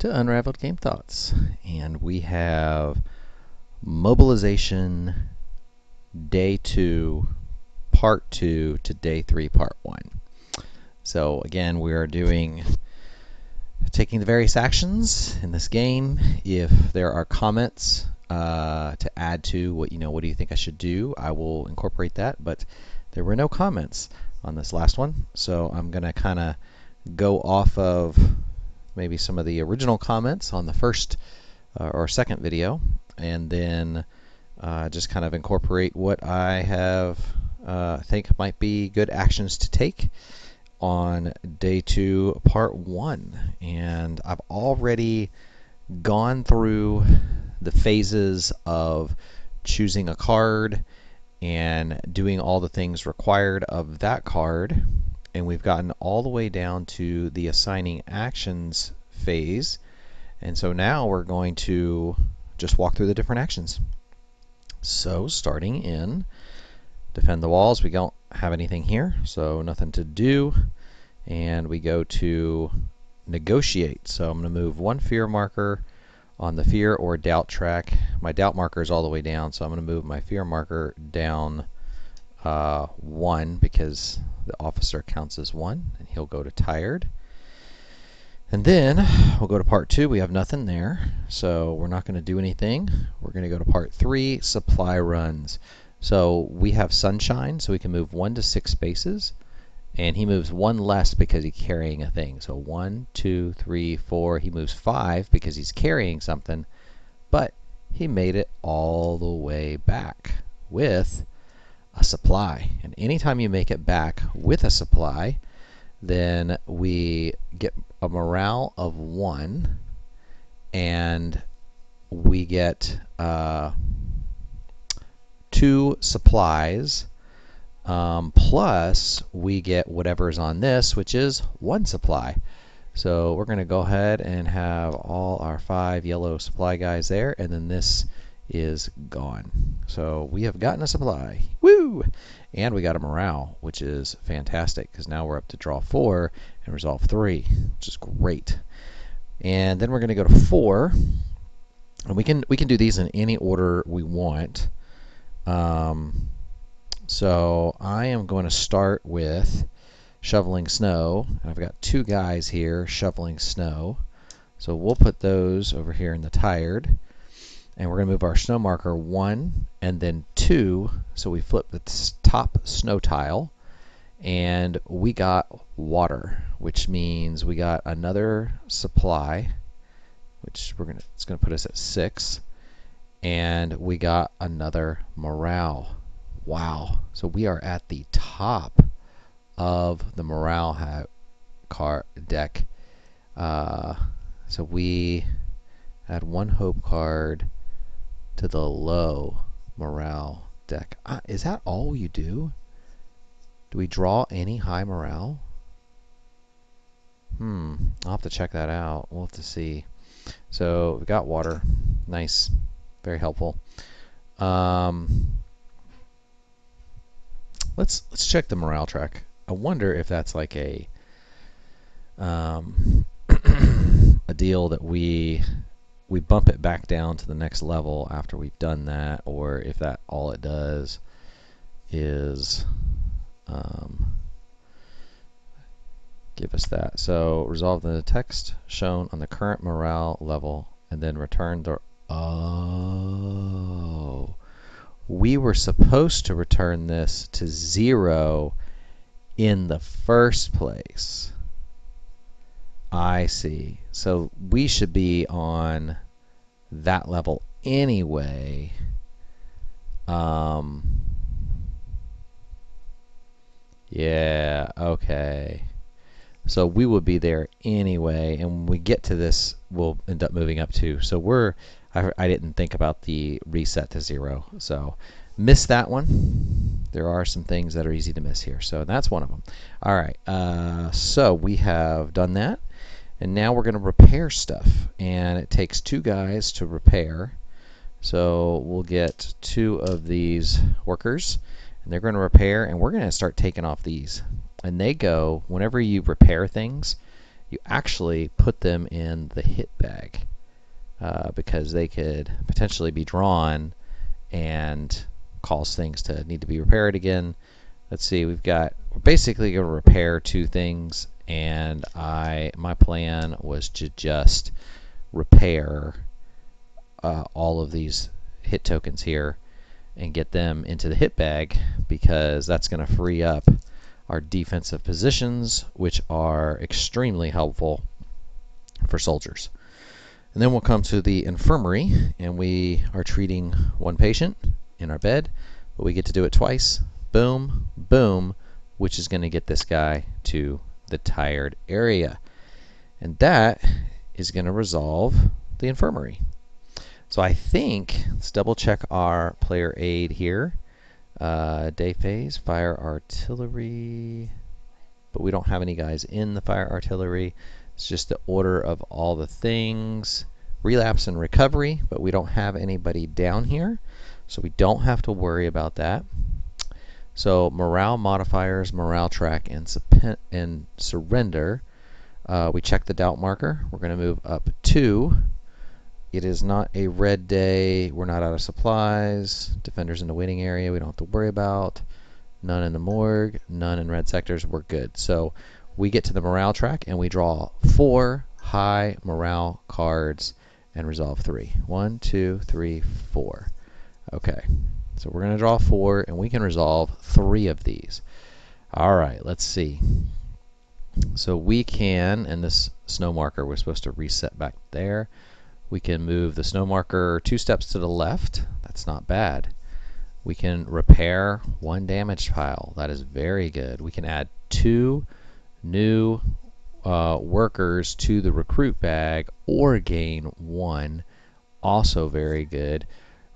to Unraveled Game Thoughts, and we have Mobilization Day 2, Part 2 to Day 3, Part 1. So again, we are taking the various actions in this game. If there are comments to add to what do you think I should do, I will incorporate that, but there were no comments on this last one, so I'm going to kind of go off of maybe some of the original comments on the first or second video, and then just kind of incorporate what I have think might be good actions to take on Day 2, Part 1. And I've already gone through the phases of choosing a card and doing all the things required of that card, and we've gotten all the way down to the assigning actions phase. And so now we're going to just walk through the different actions. So starting in defend the walls, we don't have anything here, so nothing to do. And we go to negotiate. So I'm going to move one fear marker on the fear or doubt track. My doubt marker is all the way down, so I'm going to move my fear marker down 1 because the officer counts as 1, and he'll go to tired. And then we'll go to Part 2. We have nothing there, so we're not going to do anything. We're going to go to Part 3, supply runs. So we have sunshine, so we can move 1 to 6 spaces, and he moves 1 less because he's carrying a thing. So 1, 2, 3, 4. He moves 5 because he's carrying something, but he made it all the way back with a supply. And anytime you make it back with a supply, then we get a morale of 1, and we get 2 supplies, plus we get whatever's on this, which is 1 supply. So we're going to go ahead and have all our 5 yellow supply guys there, and then this is gone. So we have gotten a supply. Woo! And we got a morale, which is fantastic, because now we're up to draw 4 and resolve 3, which is great. And then we're going to go to 4, and we can do these in any order we want. So I am going to start with shoveling snow. And I've got 2 guys here shoveling snow, so we'll put those over here in the tired. And we're going to move our snow marker 1 and then 2, so we flip the top snow tile, and we got water, which means we got another supply, which it's going to put us at 6, and we got another morale. Wow! So we are at the top of the morale card deck. So we add 1 hope card to the low morale deck. Is that all you do? Do we draw any high morale? I'll have to check that out. We'll have to see. So we got water. Nice. Very helpful. Let's check the morale track. I wonder if that's like a a deal that we bump it back down to the next level after we've done that, or if that all it does is give us that. So resolve the text shown on the current morale level and then return the... Oh, we were supposed to return this to 0 in the first place. I see. So we should be on that level anyway. Yeah, okay. So we will be there anyway, and when we get to this, we'll end up moving up too. So I didn't think about the reset to 0, so missed that one. There are some things that are easy to miss here, so that's one of them. All right, so we have done that. And now we're going to repair stuff, and it takes 2 guys to repair. So we'll get 2 of these workers, and they're going to repair, and we're going to start taking off these. And they go, whenever you repair things, you actually put them in the hit bag because they could potentially be drawn and cause things to need to be repaired again. Let's see, we're basically going to repair 2 things, and my plan was to just repair all of these hit tokens here and get them into the hit bag, because that's going to free up our defensive positions, which are extremely helpful for soldiers. And then we'll come to the infirmary, and we are treating 1 patient in our bed, but we get to do it twice. Boom, boom, which is going to get this guy to the tired area. And that is going to resolve the infirmary. So I think, let's double check our player aid here. Day phase, fire artillery, but we don't have any guys in the fire artillery. It's just the order of all the things. Relapse and recovery, but we don't have anybody down here, so we don't have to worry about that. So morale modifiers, morale track, and surrender. We check the doubt marker. We're going to move up 2. It is not a red day. We're not out of supplies. Defenders in the waiting area we don't have to worry about. None in the morgue. None in red sectors. We're good. So we get to the morale track and we draw 4 high morale cards and resolve 3. 1, 2, 3, 4. Okay. So we're going to draw 4 and we can resolve 3 of these. All right. Let's see. So we can, and this snow marker we're supposed to reset back there. We can move the snow marker 2 steps to the left. That's not bad. We can repair 1 damaged pile. That is very good. We can add 2 new workers to the recruit bag or gain 1. Also very good.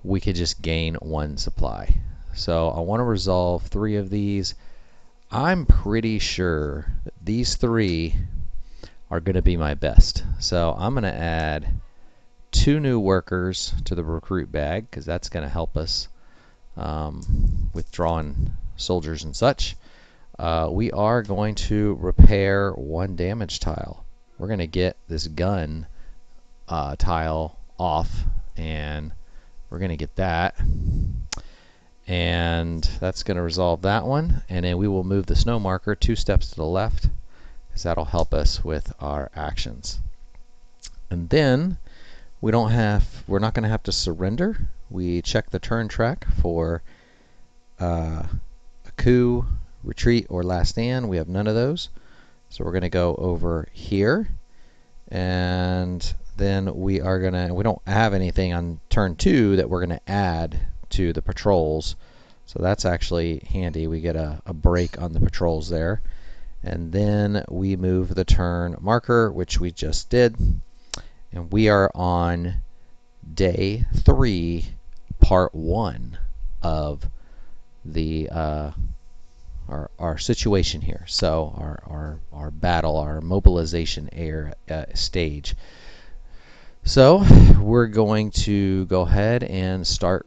We could just gain 1 supply. So I want to resolve 3 of these. I'm pretty sure that these 3 are going to be my best. So I'm going to add 2 new workers to the recruit bag, because that's going to help us with drawing soldiers and such. We are going to repair 1 damage tile. We're going to get this gun tile off, and we're going to get that. And that's going to resolve that one. And then we will move the snow marker 2 steps to the left, because that'll help us with our actions. And then we're not going to have to surrender. We check the turn track for a coup, retreat, or last stand. We have none of those. So we're going to go over here, and then we don't have anything on turn 2 that we're going to add to the patrols. So that's actually handy. We get a break on the patrols there. And then we move the turn marker, which we just did. And we are on day 3, part 1 of the our situation here. So our battle, our mobilization stage. So we're going to go ahead and start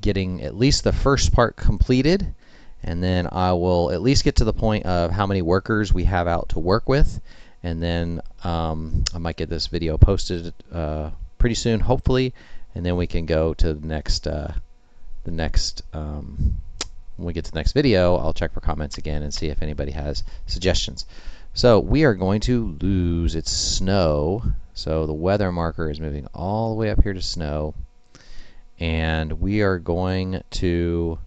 getting at least the first part completed, and then I will at least get to the point of how many workers we have out to work with. And then I might get this video posted pretty soon, hopefully, and then we can go to the next when we get to the next video, I'll check for comments again and see if anybody has suggestions. So we are going to lose. It's snow, so the weather marker is moving all the way up here to snow, and we are going to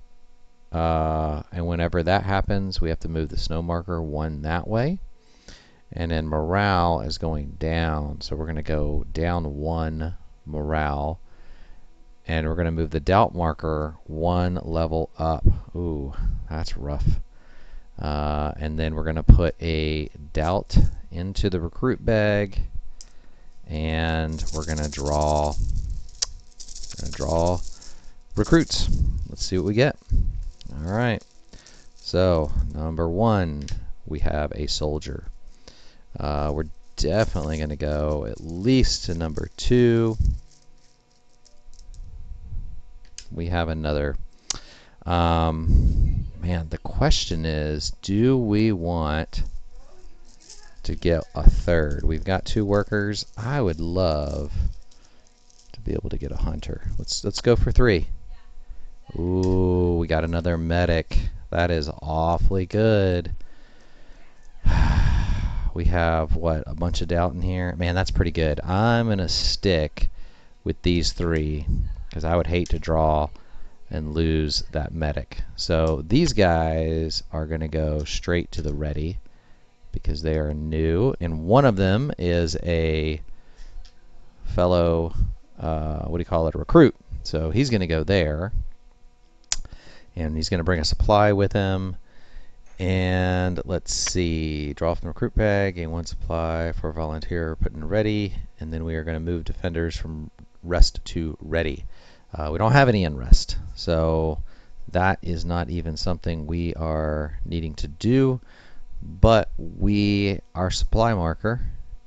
and whenever that happens, we have to move the snow marker 1 that way. And then morale is going down, so we're going to go down 1 morale, and we're going to move the doubt marker 1 level up. Ooh, that's rough. And then we're going to put a doubt into the recruit bag, and we're going to draw recruits. Let's see what we get. All right. So number 1, we have a soldier. We're definitely going to go at least to number 2. We have another. Man, the question is, do we want to get a third. We've got 2 workers. I would love to be able to get a hunter. Let's go for 3. Ooh, we got another medic. That is awfully good. We have, what, a bunch of doubt in here? Man, that's pretty good. I'm going to stick with these 3 because I would hate to draw and lose that medic. So these guys are going to go straight to the ready because they are new. And one of them is a fellow, what do you call it, a recruit. So he's going to go there. And he's going to bring a supply with him. And let's see, draw from the recruit bag, gain 1 supply for a volunteer, put in ready, and then we are going to move defenders from rest to ready. We don't have any in rest, so that is not even something we are needing to do, but our supply marker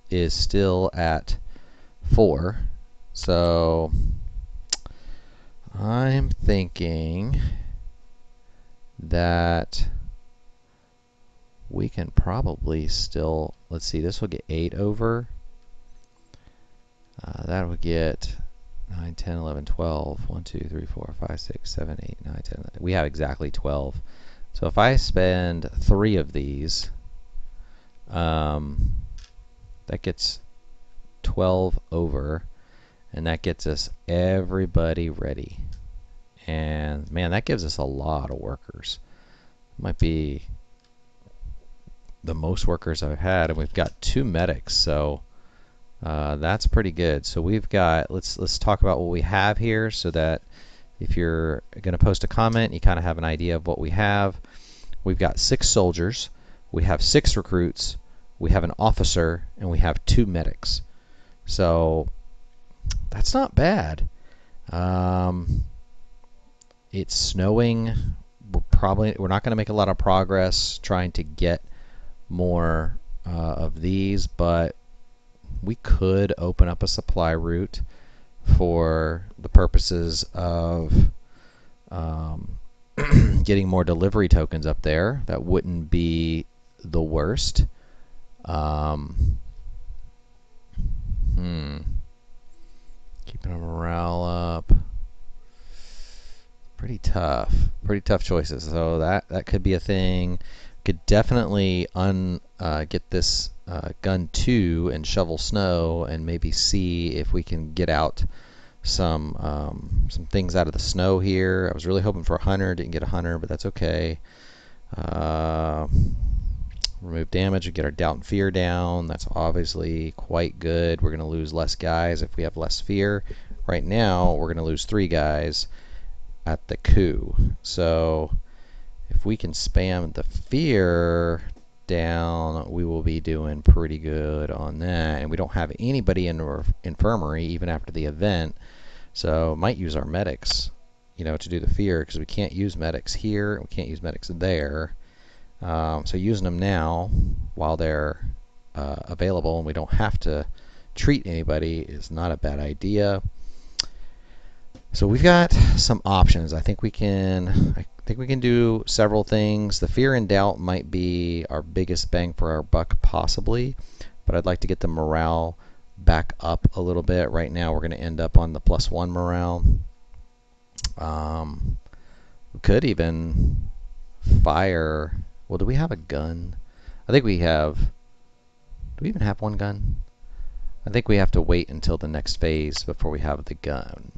is still at 4, so I'm thinking that we can probably still, let's see, this will get 8 over. That would get 9, 10, 11, 12. 1, 2, 3, 4, 5, 6, 7, 8, 9, 10. 11. We have exactly 12. So if I spend 3 of these, that gets 12 over, and that gets us everybody ready. And man, that gives us a lot of workers. Might be the most workers I've had, and we've got 2 medics, so that's pretty good. So we've got, let's talk about what we have here so that if you're going to post a comment, you kind of have an idea of what we have. We've got 6 soldiers, we have 6 recruits, we have an officer, and we have 2 medics. So that's not bad. It's snowing. We're not going to make a lot of progress trying to get more of these, but we could open up a supply route for the purposes of getting more delivery tokens up there. That wouldn't be the worst. Keeping our morale up. Pretty tough choices. So that could be a thing. Could definitely get this gun 2 and shovel snow and maybe see if we can get out some things out of the snow here. I was really hoping for a hunter, didn't get a hunter, but that's okay. Remove damage and get our doubt and fear down. That's obviously quite good. We're going to lose less guys if we have less fear. Right now we're going to lose 3 guys at the coup. So if we can spam the fear down, we will be doing pretty good on that. And we don't have anybody in our infirmary even after the event, so might use our medics, to do the fear, because we can't use medics here and we can't use medics there. So using them now while they're available and we don't have to treat anybody is not a bad idea. So we've got some options. I think we can do several things. The fear and doubt might be our biggest bang for our buck possibly, but I'd like to get the morale back up a little bit. Right now we're going to end up on the +1 morale. We could even fire. Well, do we have a gun? I think we have. Do we even have 1 gun? I think we have to wait until the next phase before we have the gun.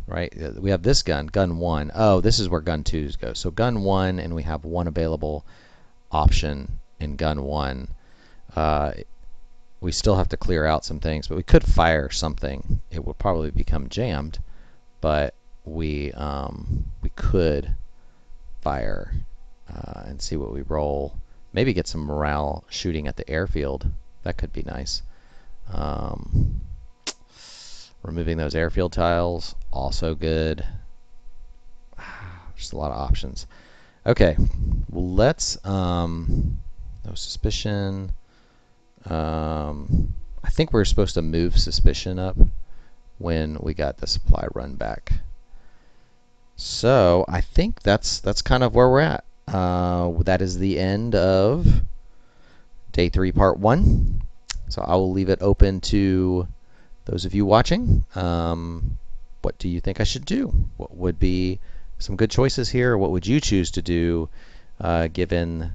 Right? We have this gun, gun 1. Oh, this is where gun 2s go. So gun 1, and we have 1 available option in gun 1. We still have to clear out some things, but we could fire something. It will probably become jammed, but we could fire and see what we roll. Maybe get some morale shooting at the airfield. That could be nice. Removing those airfield tiles, also good. Just a lot of options. Okay, well, let's no suspicion. I think we're supposed to move suspicion up when we got the supply run back. So I think that's kind of where we're at. That is the end of day 3, part 1. So I will leave it open to those of you watching. What do you think I should do? What would be some good choices here? What would you choose to do given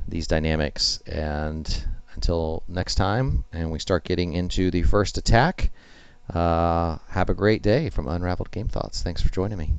these dynamics? And until next time, and we start getting into the first attack, have a great day from Unraveled Game Thoughts. Thanks for joining me.